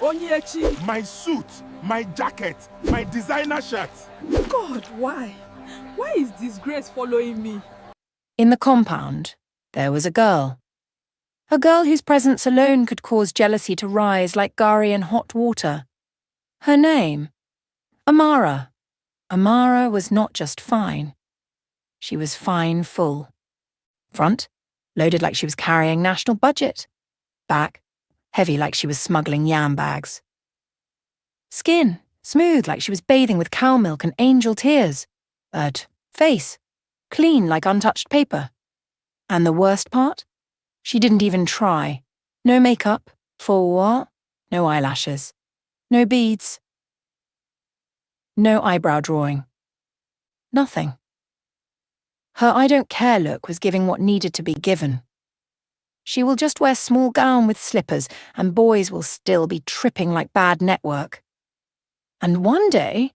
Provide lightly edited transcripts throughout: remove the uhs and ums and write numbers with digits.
Onyechi. My suit, my jacket, my designer shirt. God, why? Why is disgrace following me? In the compound, there was a girl. A girl whose presence alone could cause jealousy to rise like gari in hot water. Her name? Amara. Amara was not just fine. She was fine full. Front, loaded like she was carrying national budget. Back, heavy like she was smuggling yam bags. Skin, smooth like she was bathing with cow milk and angel tears. But face, clean like untouched paper. And the worst part? She didn't even try. No makeup. For what? No eyelashes. No beads. No eyebrow drawing. Nothing. Her I don't care look was giving what needed to be given. She will just wear small gown with slippers and boys will still be tripping like bad network. And one day,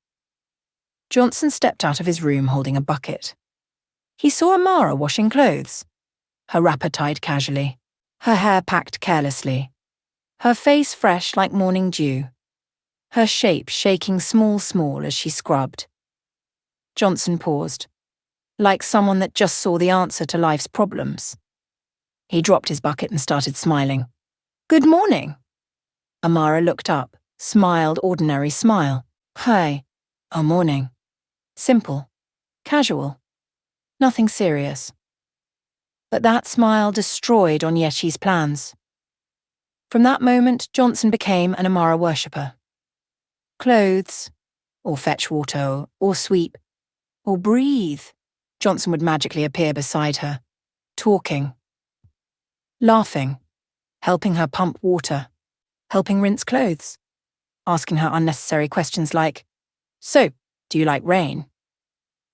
Johnson stepped out of his room holding a bucket. He saw Amara washing clothes. Her wrapper tied casually, her hair packed carelessly, her face fresh like morning dew, her shape shaking small as she scrubbed. Johnson paused, like someone that just saw the answer to life's problems. He dropped his bucket and started smiling. "Good morning." Amara looked up, smiled ordinary smile. "Hi. Oh, morning." Simple. Casual. Nothing serious. But that smile destroyed Onyechi's plans. From that moment, Johnson became an Amara worshipper. Clothes, or fetch water, or sweep, or breathe, Johnson would magically appear beside her, talking, laughing, helping her pump water, helping rinse clothes, asking her unnecessary questions like, "So, do you like rain?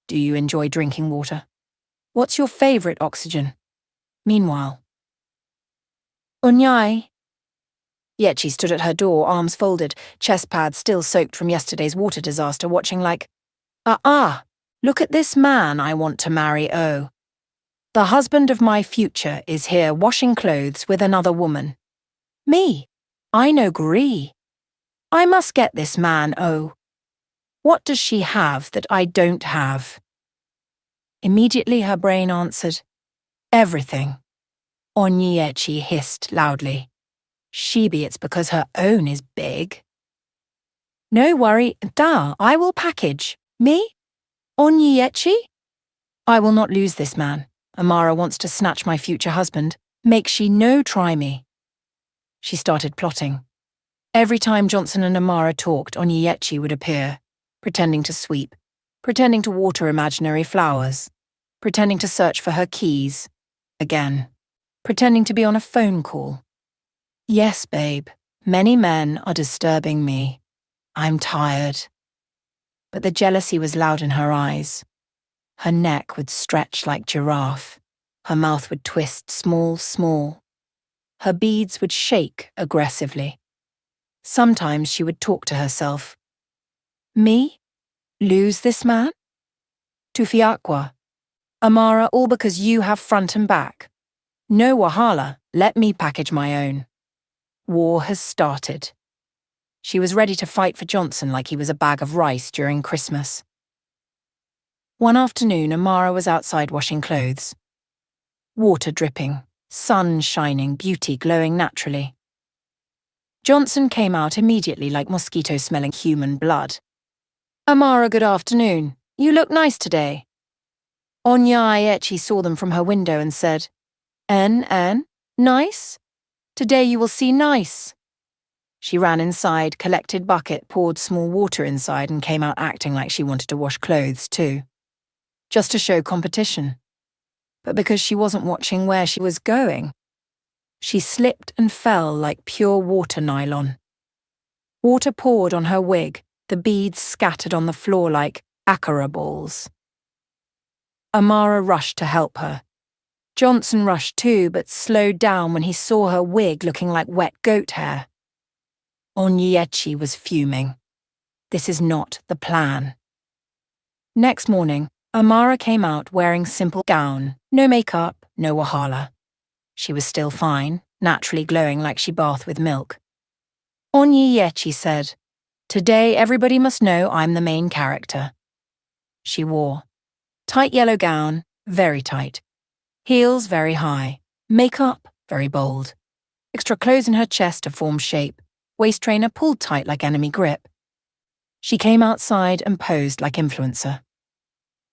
Do you enjoy drinking water? What's your favourite oxygen?" Meanwhile, Onyai. Yechi stood at her door, arms folded, chest pads still soaked from yesterday's water disaster, watching like, look at this man I want to marry, oh. The husband of my future is here washing clothes with another woman. Me, I no gree. I must get this man, oh. What does she have that I don't have? Immediately her brain answered, everything. Onyechi hissed loudly. Shebe, it's because her own is big. No worry, I will package. Me? Onyechi? I will not lose this man. Amara wants to snatch my future husband. Make she no try me. She started plotting. Every time Johnson and Amara talked, Onyechi would appear, pretending to sweep, pretending to water imaginary flowers, pretending to search for her keys, again, pretending to be on a phone call. Yes, babe, many men are disturbing me. I'm tired. But the jealousy was loud in her eyes. Her neck would stretch like giraffe. Her mouth would twist small. Her beads would shake aggressively. Sometimes she would talk to herself. Me? Lose this man? Tufiakwa. Amara, all because you have front and back. No wahala, let me package my own. War has started. She was ready to fight for Johnson like he was a bag of rice during Christmas. One afternoon, Amara was outside washing clothes. Water dripping, sun shining, beauty glowing naturally. Johnson came out immediately like mosquito-smelling human blood. Amara, good afternoon. You look nice today. Onyechi saw them from her window and said, En, nice? Today you will see nice. She ran inside, collected bucket, poured small water inside and came out acting like she wanted to wash clothes too. Just to show competition. But because she wasn't watching where she was going, she slipped and fell like pure water nylon. Water poured on her wig, the beads scattered on the floor like akara balls. Amara rushed to help her. Johnson rushed too, but slowed down when he saw her wig looking like wet goat hair. Onyechi was fuming. This is not the plan. Next morning, Amara came out wearing simple gown, no makeup, no wahala. She was still fine, naturally glowing like she bathed with milk. Onyiyechi said, "Today everybody must know I'm the main character." She wore tight yellow gown, very tight, heels very high, makeup very bold, extra clothes in her chest to form shape, waist trainer pulled tight like enemy grip. She came outside and posed like influencer.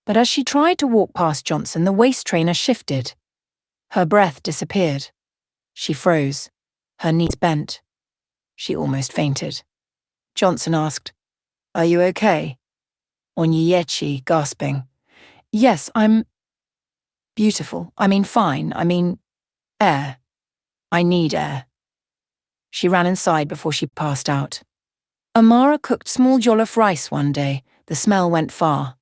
But as she tried to walk past Johnson, the waist trainer shifted. Her breath disappeared. She froze. Her knees bent. She almost fainted. Johnson asked, "Are you okay?" Onyiyechi, gasping, "Yes, I'm beautiful. I mean fine. I mean air. I need air." She ran inside before she passed out. Amara cooked small jollof rice one day. The smell went far.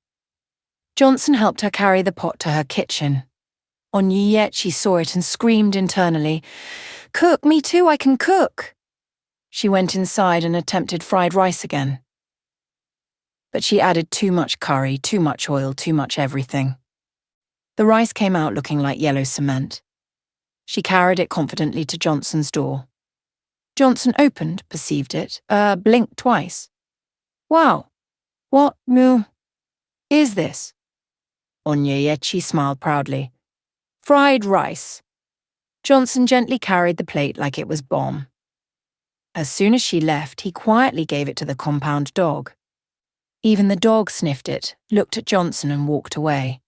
Johnson helped her carry the pot to her kitchen. Onyiyechi saw it and screamed internally, "Cook, me too, I can cook." She went inside and attempted fried rice again. But she added too much curry, too much oil, too much everything. The rice came out looking like yellow cement. She carried it confidently to Johnson's door. Johnson opened, perceived it, blinked twice. "Wow, what is this?" Onyiyechi smiled proudly. "Fried rice." Johnson gently carried the plate like it was bomb. As soon as she left, he quietly gave it to the compound dog. Even the dog sniffed it, looked at Johnson and walked away.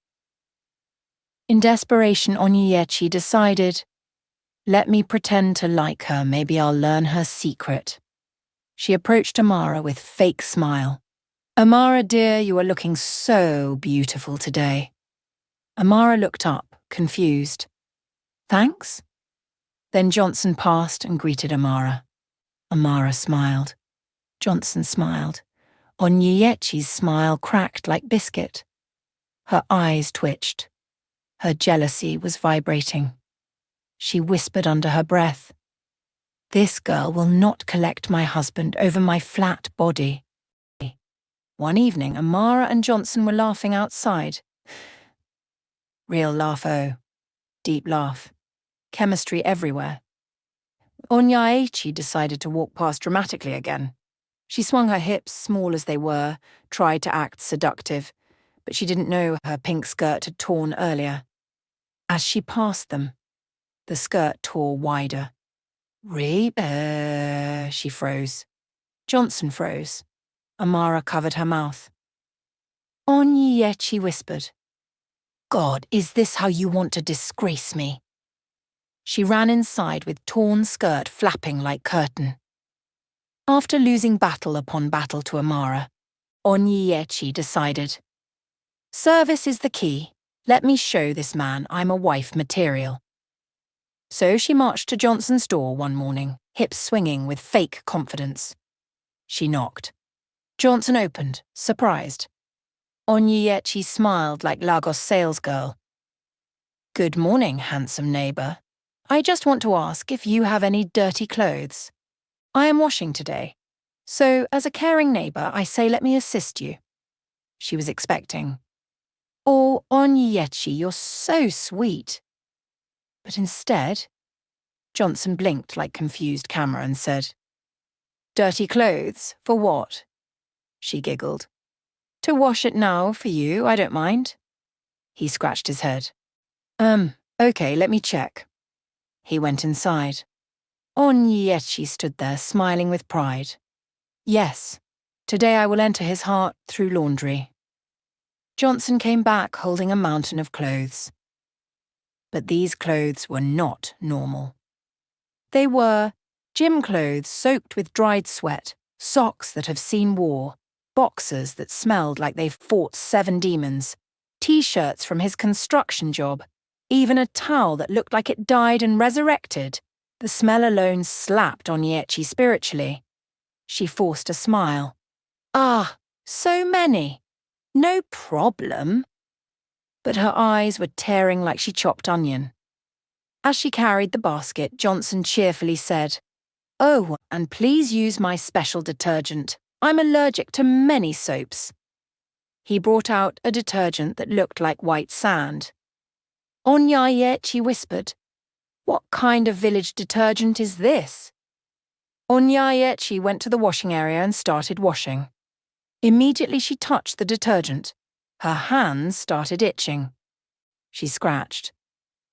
In desperation, Onyiyechi decided, "Let me pretend to like her, maybe I'll learn her secret." She approached Amara with fake smile. "Amara dear, you are looking so beautiful today." Amara looked up, confused. "Thanks?" Then Johnson passed and greeted Amara. Amara smiled. Johnson smiled. Onyiyechi's smile cracked like biscuit. Her eyes twitched. Her jealousy was vibrating. She whispered under her breath, "This girl will not collect my husband over my flat body." One evening, Amara and Johnson were laughing outside. Real laugh, oh. Deep laugh. Chemistry everywhere. Onyiyechi decided to walk past dramatically again. She swung her hips, small as they were, tried to act seductive, but she didn't know her pink skirt had torn earlier. As she passed them, the skirt tore wider. "Reby," she froze. Johnson froze. Amara covered her mouth. Onyiyechi whispered, "God, is this how you want to disgrace me?" She ran inside with torn skirt flapping like curtain. After losing battle upon battle to Amara, Onyiyechi decided, "Service is the key. Let me show this man I'm a wife material." So she marched to Johnson's door one morning, hips swinging with fake confidence. She knocked. Johnson opened, surprised. Onyiyechi smiled like Lagos salesgirl. "Good morning, handsome neighbour. I just want to ask if you have any dirty clothes. I am washing today, so as a caring neighbour, I say let me assist you." She was expecting, "Oh, Onyiyechi, you're so sweet." But instead, Johnson blinked like confused camera and said, "Dirty clothes? For what?" She giggled. "To wash it now for you, I don't mind." He scratched his head. Okay, let me check." He went inside. Onyiyechi stood there, smiling with pride. "Yes, today I will enter his heart through laundry." Johnson came back holding a mountain of clothes. But these clothes were not normal. They were gym clothes soaked with dried sweat, socks that have seen war, boxers that smelled like they've fought 7 demons, T-shirts from his construction job, even a towel that looked like it died and resurrected. The smell alone slapped Onyiyechi spiritually. She forced a smile. "Ah, so many. No problem." But her eyes were tearing like she chopped onion. As she carried the basket, Johnson cheerfully said, "Oh, and please use my special detergent. I'm allergic to many soaps." He brought out a detergent that looked like white sand. Onyiyechi whispered, "What kind of village detergent is this?" Onyayechi went to the washing area and started washing. Immediately she touched the detergent. Her hands started itching. She scratched.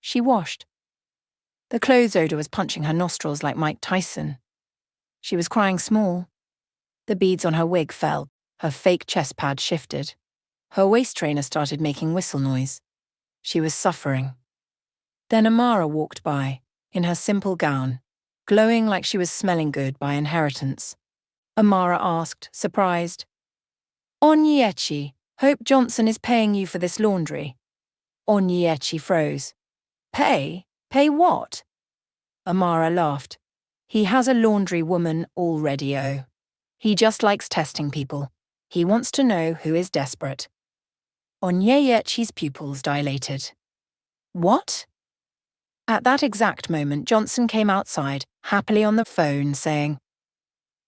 She washed. The clothes odor was punching her nostrils like Mike Tyson. She was crying small. The beads on her wig fell. Her fake chest pad shifted. Her waist trainer started making whistle noise. She was suffering. Then Amara walked by, in her simple gown, glowing like she was smelling good by inheritance. Amara asked, surprised, "Onyechi, Hope Johnson is paying you for this laundry." Onyechi froze. Pay? Pay what? Amara laughed. He has a laundry woman already, oh. He just likes testing people. He wants to know who is desperate. Onyechi's pupils dilated. What? At that exact moment, Johnson came outside, happily on the phone, saying,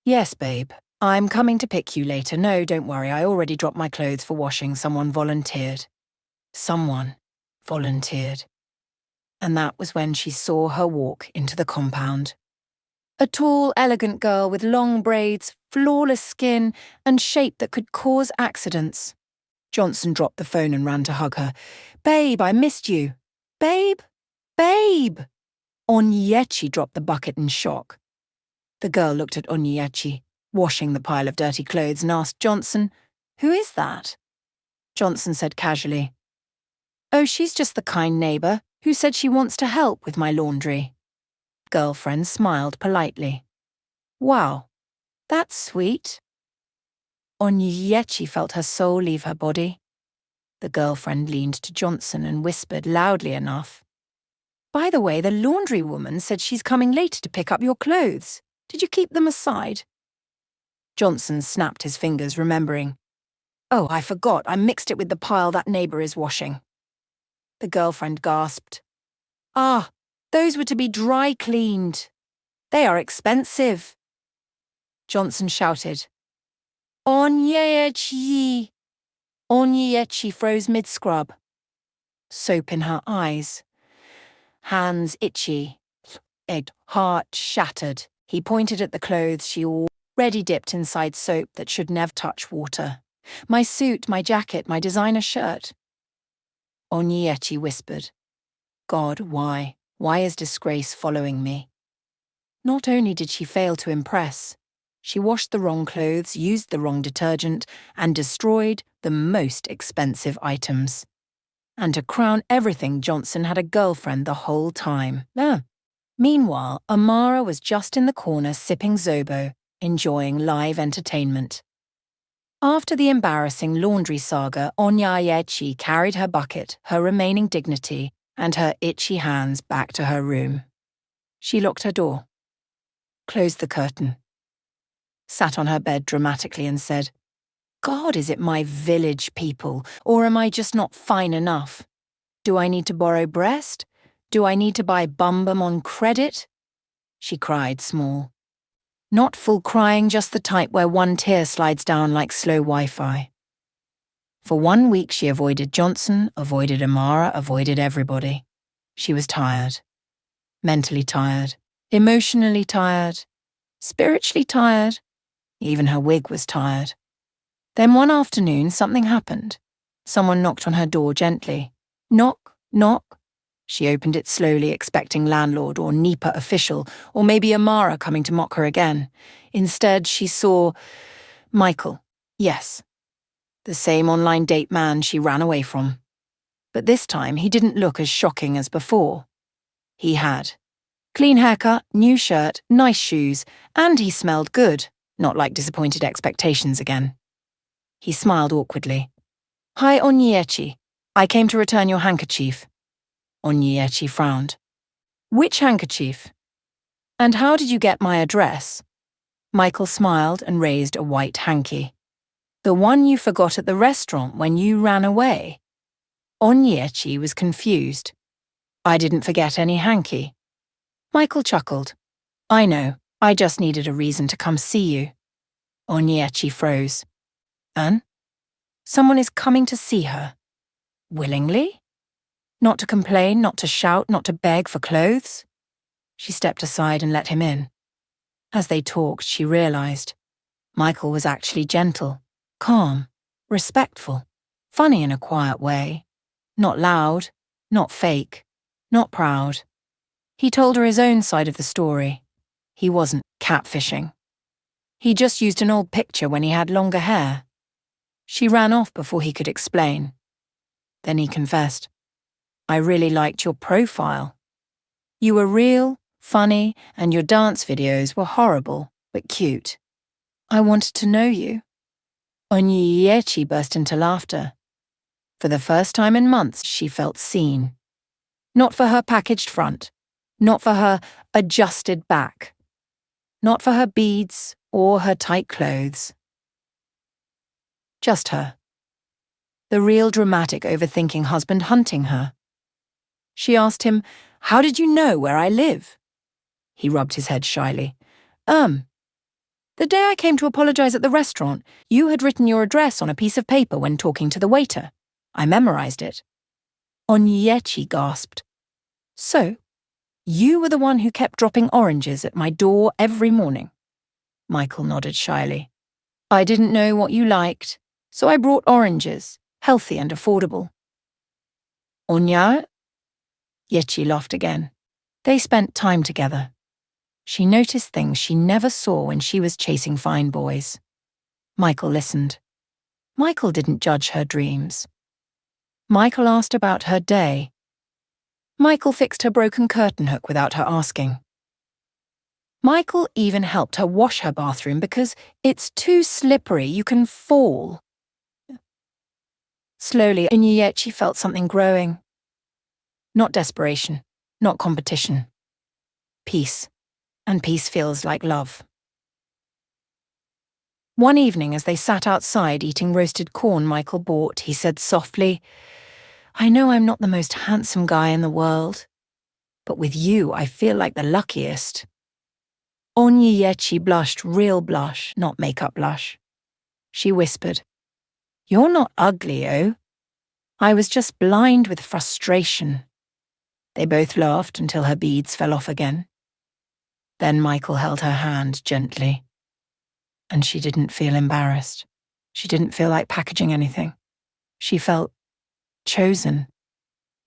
"Yes, babe, I'm coming to pick you later. No, don't worry, I already dropped my clothes for washing. Someone volunteered." Someone volunteered. And that was when she saw her walk into the compound. A tall, elegant girl with long braids, flawless skin, and shape that could cause accidents. Johnson dropped the phone and ran to hug her. "Babe, I missed you." "Babe? Babe!" Onyechi dropped the bucket in shock. The girl looked at Onyechi, washing the pile of dirty clothes, and asked Johnson, "Who is that?" Johnson said casually, "Oh, she's just the kind neighbour who said she wants to help with my laundry." Girlfriend smiled politely. "Wow, that's sweet." Onyechi felt her soul leave her body. The girlfriend leaned to Johnson and whispered loudly enough, "By the way, the laundry woman said she's coming later to pick up your clothes. Did you keep them aside?" Johnson snapped his fingers, remembering. "Oh, I forgot. I mixed it with the pile that neighbour is washing." The girlfriend gasped. "Ah, those were to be dry cleaned. They are expensive." Johnson shouted, "Onyechi!" Onyechi froze mid-scrub. Soap in her eyes. Hands itchy. Heart shattered. He pointed at the clothes she already dipped inside soap that should never touch water. "My suit, my jacket, my designer shirt." Onyechi whispered, "God, why? Why is disgrace following me?" Not only did she fail to impress, she washed the wrong clothes, used the wrong detergent, and destroyed the most expensive items. And to crown everything, Johnson had a girlfriend the whole time. Meanwhile, Amara was just in the corner sipping Zobo, enjoying live entertainment. After the embarrassing laundry saga, Onyechi carried her bucket, her remaining dignity, and her itchy hands back to her room. She locked her door, closed the curtain, sat on her bed dramatically and said, "God, is it my village people, or am I just not fine enough? Do I need to borrow breast? Do I need to buy bum on credit?" She cried small. Not full crying, just the type where one tear slides down like slow Wi-Fi. For 1 week she avoided Johnson, avoided Amara, avoided everybody. She was tired. Mentally tired. Emotionally tired. Spiritually tired. Even her wig was tired. Then one afternoon something happened. Someone knocked on her door gently. Knock, knock. She opened it slowly, expecting landlord or NEPA official, or maybe Amara coming to mock her again. Instead, she saw Michael. Yes, the same online date man she ran away from. But this time, he didn't look as shocking as before. He had clean haircut, new shirt, nice shoes, and he smelled good, not like disappointed expectations again. He smiled awkwardly. "Hi, Onyechi. I came to return your handkerchief." Onyechi frowned. "Which handkerchief? And how did you get my address?" Michael smiled and raised a white hanky. "The one you forgot at the restaurant when you ran away." Onyechi was confused. "I didn't forget any hanky." Michael chuckled. "I know, I just needed a reason to come see you." Onyechi froze. "An? Someone is coming to see her? Willingly? Not to complain, not to shout, not to beg for clothes?" She stepped aside and let him in. As they talked, she realised Michael was actually gentle, calm, respectful, funny in a quiet way. Not loud, not fake, not proud. He told her his own side of the story. He wasn't catfishing. He just used an old picture when he had longer hair. She ran off before he could explain. Then he confessed, "I really liked your profile. You were real, funny, and your dance videos were horrible, but cute. I wanted to know you." Onyiechi burst into laughter. For the first time in months, she felt seen. Not for her packaged front, not for her adjusted back, not for her beads or her tight clothes. Just her. The real dramatic overthinking husband hunting her. She asked him, "How did you know where I live?" He rubbed his head shyly. The day I came to apologize at the restaurant, you had written your address on a piece of paper when talking to the waiter. I memorized it." Onyiechi gasped. "So, you were the one who kept dropping oranges at my door every morning?" Michael nodded shyly. "I didn't know what you liked, so I brought oranges, healthy and affordable." "Onya?" Yechi laughed again. They spent time together. She noticed things she never saw when she was chasing fine boys. Michael listened. Michael didn't judge her dreams. Michael asked about her day. Michael fixed her broken curtain hook without her asking. Michael even helped her wash her bathroom because it's too slippery, you can fall. Slowly, Onyiechi felt something growing. Not desperation, not competition. Peace. And peace feels like love. One evening, as they sat outside eating roasted corn Michael bought, he said softly, "I know I'm not the most handsome guy in the world, but with you I feel like the luckiest." Onyiechi blushed real blush, not makeup blush. She whispered, "You're not ugly, oh. I was just blind with frustration." They both laughed until her beads fell off again. Then Michael held her hand gently. And she didn't feel embarrassed. She didn't feel like packaging anything. She felt chosen.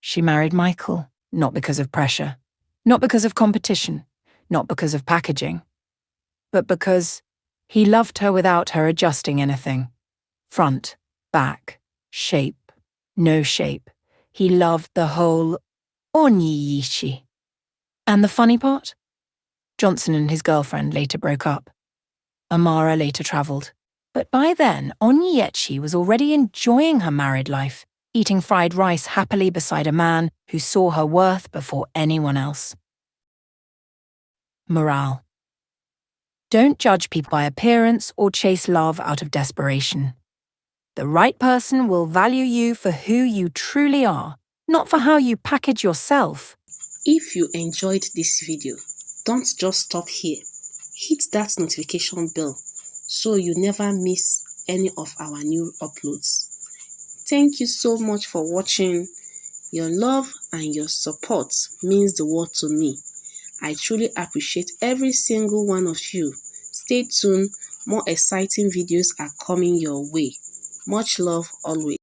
She married Michael, not because of pressure, not because of competition, not because of packaging, but because he loved her without her adjusting anything. Front, back, shape, no shape. He loved the whole Onyiechi. And the funny part? Johnson and his girlfriend later broke up. Amara later travelled. But by then, Onyiechi was already enjoying her married life, eating fried rice happily beside a man who saw her worth before anyone else. Morale. Don't judge people by appearance or chase love out of desperation. The right person will value you for who you truly are, not for how you package yourself. If you enjoyed this video, don't just stop here. Hit that notification bell so you never miss any of our new uploads. Thank you so much for watching. Your love and your support means the world to me. I truly appreciate every single one of you. Stay tuned, more exciting videos are coming your way. Much love always.